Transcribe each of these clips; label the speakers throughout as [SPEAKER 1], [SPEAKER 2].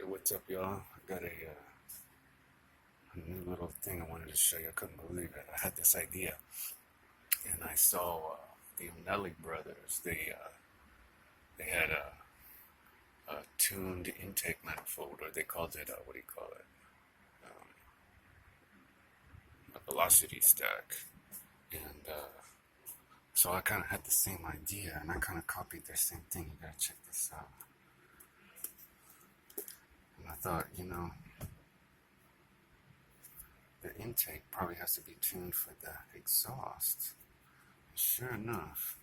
[SPEAKER 1] What's up, y'all? I got a new little thing I wanted to show you. I couldn't believe it. I had this idea, and I saw the Nelly brothers. They had a tuned intake manifold, or they called it what do you call it? A velocity stack, and so I kind of had the same idea, and I kind of copied their same thing. You gotta check this out. And I thought, the intake probably has to be tuned for the exhaust. And sure enough,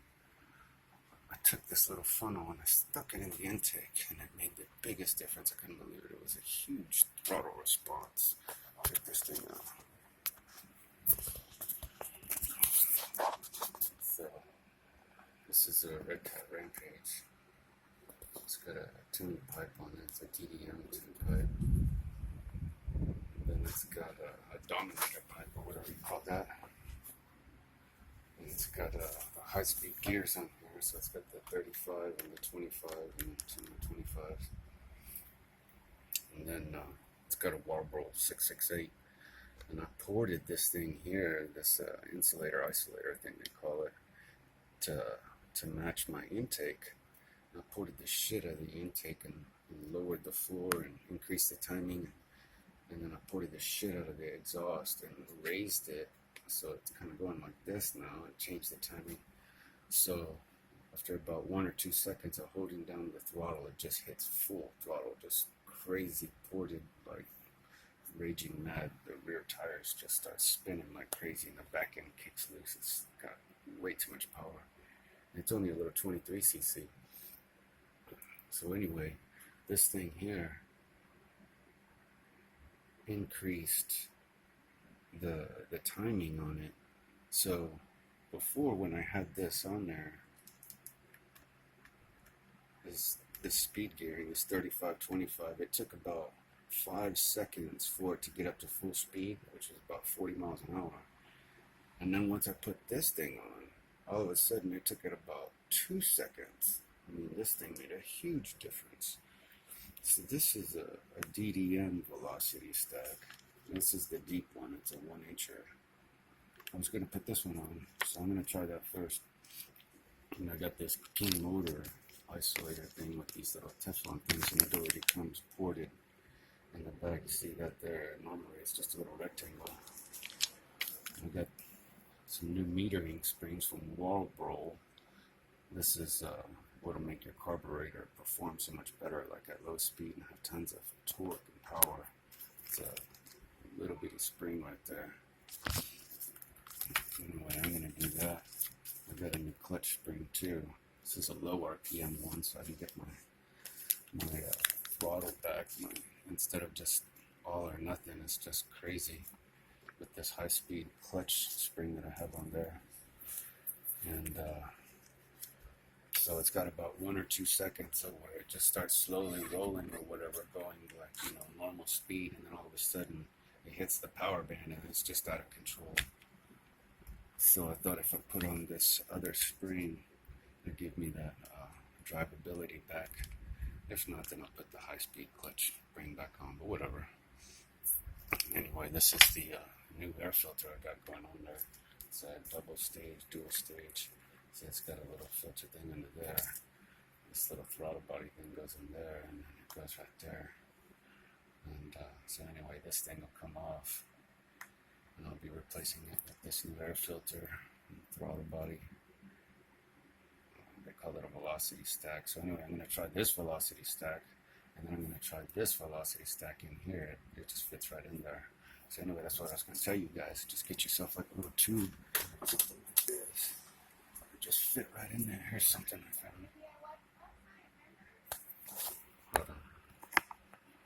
[SPEAKER 1] I took this little funnel and I stuck it in the intake, and it made the biggest difference. I couldn't believe it. It was a huge throttle response. Check this thing out. So, this is a Redcat Rampage. It's got a tuned pipe on it. It's a Ddm tuned pipe. Then it's got a dominator pipe, or whatever you call that. And it's got high-speed gears on here, so it's got the 35 and the 25 and the 25. And then it's got a Warbro 668. And I ported this thing here, this insulator isolator thing they call it, to match my intake. And I ported the shit out of the intake and lowered the floor and increased the timing. And then I ported the shit out of the exhaust and raised it, so it's kind of going like this now. I changed the timing, so after about 1 or 2 seconds of holding down the throttle, it just hits full throttle, just crazy ported, like raging mad. The rear tires just start spinning like crazy, and the back end kicks loose. It's got way too much power. And it's only a little 23cc. So anyway, this thing here increased the timing on it. So before, when I had this on there, this speed gearing is 35-25. It took about 5 seconds for it to get up to full speed, which is about 40 miles an hour. And then once I put this thing on, all of a sudden it took it about 2 seconds. I mean, this thing made a huge difference. So this is a Ddm Velocity Stack. This is the deep one. It's a 1-incher. I was going to put this one on, so I'm going to try that first. And I got this King motor isolator thing with these little Teflon things, and it already comes ported in the back. You see that there? Normally it's just a little rectangle. I got some new metering springs from Warbro. This is what'll make your carburetor perform so much better, like at low speed, and have tons of torque and power. It's a little bitty spring right there. Anyway, I'm gonna do that. I got a new clutch spring too. This is a low RPM one, so I can get my throttle back. Instead of just all or nothing, it's just crazy with this high-speed clutch spring that I have on there. And so it's got about 1 or 2 seconds of where it just starts slowly rolling or whatever, going like, normal speed, and then all of a sudden it hits the power band and it's just out of control. So I thought if I put on this other spring, it'd give me that drivability back. If not, then I'll put the high-speed clutch spring back on, but whatever. Anyway, this is the new air filter I got going on there. It's a double stage, dual stage. See, it's got a little filter thing under there. This little throttle body thing goes in there, and then it goes right there. And so anyway, this thing will come off, and I'll be replacing it with this new air filter and throttle body. They call it a velocity stack. So anyway, I'm going to try this velocity stack, and then I'm going to try this velocity stack in here. It just fits right in there. So anyway, that's what I was going to tell you guys. Just get yourself like a little tube, something like this. Just fit right in there. Here's something I found.